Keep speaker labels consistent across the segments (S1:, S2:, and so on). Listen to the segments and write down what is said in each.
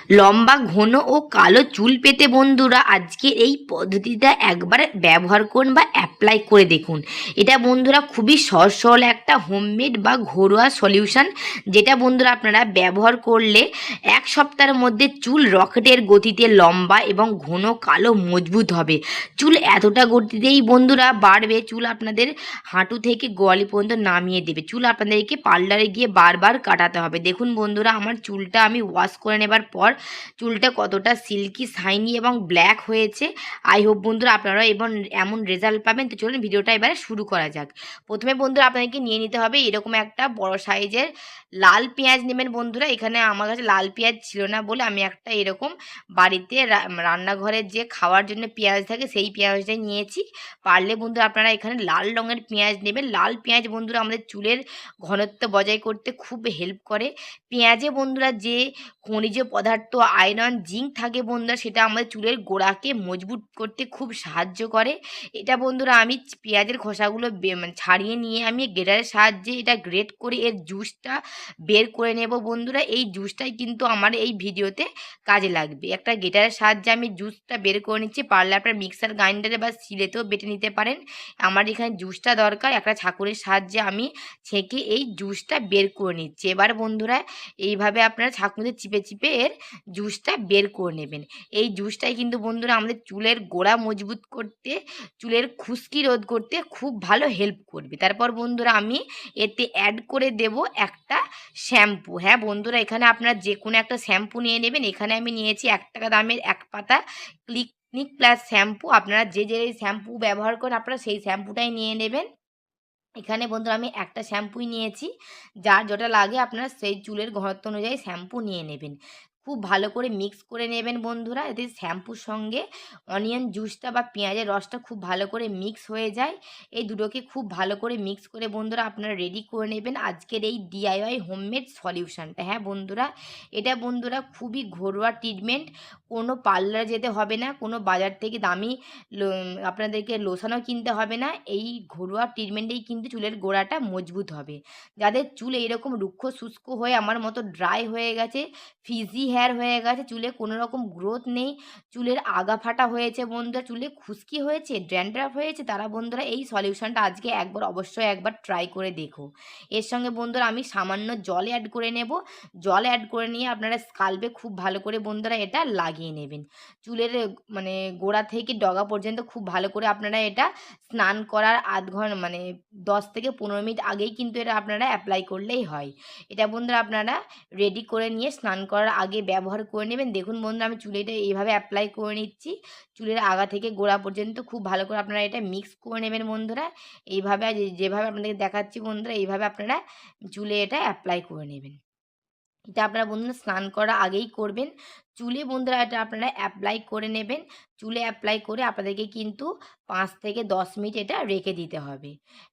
S1: লম্বা ঘন ও কালো চুল পেতে বন্ধুরা আজকের এই পদ্ধতিটা একবার ব্যবহার করুন বা অ্যাপ্লাই করে দেখুন। এটা বন্ধুরা খুবই সহজ সরল একটা হোমমেড বা ঘরোয়া সলিউশন, যেটা বন্ধুরা আপনারা ব্যবহার করলে এক সপ্তাহের মধ্যে চুল রকেটের গতিতে লম্বা এবং ঘন কালো মজবুত হবে। চুল এতটা গতিতেই বন্ধুরা বাড়বে, চুল আপনাদের হাঁটু থেকে গোয়ালি পর্যন্ত নামিয়ে দেবে। চুল আপনাদেরকে পার্লারে গিয়ে বারবার কাটাতে হবে। দেখুন বন্ধুরা, আমার চুলটা আমি ওয়াশ করে নেবার পর চুলটা কতটা সিল্কি শাইনি এবং ব্ল্যাক হয়েছে। আই হোপ বন্ধুরা আপনারা এমন রেজাল্ট পাবেন। তো চলুন ভিডিওটা এবারে শুরু করা যাক। প্রথমে বন্ধুরা আপনাদেরকে নিয়ে নিতে হবে এরকম একটা বড় সাইজের লাল পেঁয়াজ নেবেন বন্ধুরা। এখানে আমার কাছে লাল পেঁয়াজ ছিল না বলে আমি একটা এরকম বাড়িতে রান্নাঘরের যে খাওয়ার জন্য পেঁয়াজ থাকে সেই পেঁয়াজটাই নিয়েছি। পারলে বন্ধুরা আপনারা এখানে লাল রঙের পেঁয়াজ নেবেন। লাল পেঁয়াজ বন্ধুরা আমাদের চুলের ঘনত্ব বজায় করতে খুব হেল্প করে। পেঁয়াজে বন্ধুরা যে খনিজ পদার্থ আয়রন জিঙ্ক থাকে বন্ধুরা, সেটা আমাদের চুলের গোড়াকে মজবুত করতে খুব সাহায্য করে। এটা বন্ধুরা আমি পেঁয়াজের খোসাগুলো ছাড়িয়ে নিয়ে আমি গ্রেটারের সাহায্যে এটা গ্রেট করে এর জুসটা বের করে নেব বন্ধুরা। এই জুসটাই কিন্তু আমার এই ভিডিওতে কাজে লাগবে। একটা গ্রেটারের সাহায্যে আমি জুসটা বের করে নিচ্ছি। পারলে আপনার মিক্সার গ্রাইন্ডারে বা শিলেতেও বেটে নিতে পারেন। আমার এখানে জুসটা দরকার, একটা ছাঁকুনির সাহায্যে আমি ছেঁকে এই জুসটা বের করে নিচ্ছি। এবার বন্ধুরা এইভাবে আপনারা ছাঁকুনিতে চিপে চিপে এর জুসটা বের করে নেবেন। এই জুসটাই কিন্তু বন্ধুরা আমাদের চুলের গোড়া মজবুত করতে, চুলের খুশকি রোধ করতে খুব ভালো হেল্প করবে। তারপর বন্ধুরা আমি এতে অ্যাড করে দেব একটা শ্যাম্পু। হ্যাঁ বন্ধুরা, এখানে আপনারা যে কোনো একটা শ্যাম্পু নিয়ে নেবেন। এখানে আমি নিয়েছি 1 টাকা দামের 1 পাতা ক্লিনিক প্লাস শ্যাম্পু। আপনারা যে শ্যাম্পু ব্যবহার করেন আপনারা সেই শ্যাম্পুটাই নিয়ে নেবেন। এখানে বন্ধুরা আমি একটা শ্যাম্পুই নিয়েছি। যার যেটা লাগে আপনারা সেই চুলের ঘনত্ব অনুযায়ী শ্যাম্পু নিয়ে নেবেন। খুব ভালো করে মিক্স করে নেবেন বন্ধুরা, এতে শ্যাম্পুর সঙ্গে অনিয়ন জুসটা বা পেঁয়াজের রসটা খুব ভালো করে মিক্স হয়ে যায়। এই দুটোকে খুব ভালো করে মিক্স করে বন্ধুরা আপনারা রেডি করে নেবেন আজকের এই ডিআইওয়াই হোমমেড সলিউশনটা। হ্যাঁ বন্ধুরা, এটা বন্ধুরা খুবই ঘরোয়া ট্রিটমেন্ট। কোনো পার্লার যেতে হবে না, কোনো বাজার থেকে দামি আপনাদেরকে লোশনও কিনতে হবে না। এই ঘরোয়া ট্রিটমেন্টেই কিন্তু চুলের গোড়াটা মজবুত হবে। যাদের চুল এইরকম রুক্ষ শুষ্ক হয়ে আমার মতো ড্রাই হয়ে গেছে, ফ্রিজি হেয়ার হয়ে গেছে, চুলে কোনো রকম গ্রোথ নেই, চুলের আগা ফাটা হয়েছে বন্ধুরা, চুলে খুশকি হয়েছে, ড্যান্ড্রাফ হয়েছে, তারা বন্ধুরা এই সলিউশনটা আজকে অবশ্যই একবার ট্রাই করে দেখো। এর সঙ্গে বন্ধুরা আমি সামান্য জল অ্যাড করে নেব। জল অ্যাড করে নিয়ে আপনারা স্কাল্পে খুব ভালো করে বন্ধুরা এটা লাগিয়ে নেবেন। চুলের গোড়া থেকে ডগা পর্যন্ত খুব ভালো করে আপনারা এটা স্নান করার আধ ঘন্টা 10 থেকে 15 মিনিট আগেই কিন্তু এটা আপনারা অ্যাপ্লাই করলেই হয়। এটা বন্ধুরা আপনারা রেডি করে নিয়ে স্নান করার আগে ব্যবহার করে নেবেন। দেখুন বন্ধুরা আমি চুলে এটা এইভাবে অ্যাপ্লাই করে নিচ্ছি। চুলের আগা থেকে গোড়া পর্যন্ত খুব ভালো করে আপনারা এটা মিক্স করে নেবেন বন্ধুরা। এইভাবে যেভাবে আপনাদেরকে দেখাচ্ছি বন্ধুরা, এইভাবে আপনারা চুলে এটা অ্যাপ্লাই করে নেবেন। এটা আপনারা বন্ধুরা স্নান করার আগেই করবেন। চুলে বন্ধুরা এটা আপনারা অ্যাপ্লাই করে নেবেন। চুলে অ্যাপ্লাই করে আপনাদেরকে কিন্তু 5 থেকে 10 মিনিট এটা রেখে দিতে হবে।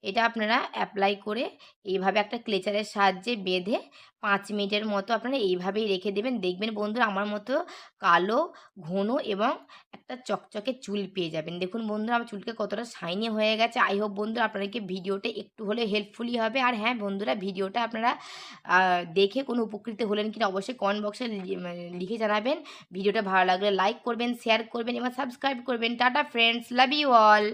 S1: এটা আপনারা অ্যাপ্লাই করে এইভাবে একটা ক্লেচারের সাহায্যে বেঁধে 5 মিনিটের মতো আপনারা এইভাবেই রেখে দেবেন। দেখবেন বন্ধুরা আমার মতো কালো, ঘন এবং একটা চকচকে চুল পেয়ে যাবেন। দেখুন বন্ধুরা আমার চুলকে কতটা শাইনি হয়ে গেছে। আই হোপ বন্ধুরা আপনাদেরকে ভিডিওটা একটু হলেও হেল্পফুলি হবে। আর হ্যাঁ বন্ধুরা, ভিডিওটা আপনারা দেখে কোনো উপকৃত হলেন কিনা অবশ্যই কমেন্ট বক্সে লিখে জানাবেন। ভিডিওটা ভালো লাগলে লাইক করবেন, শেয়ার করবেন এবং সাবস্ক্রাইব করবেন। Tata friends, love you all.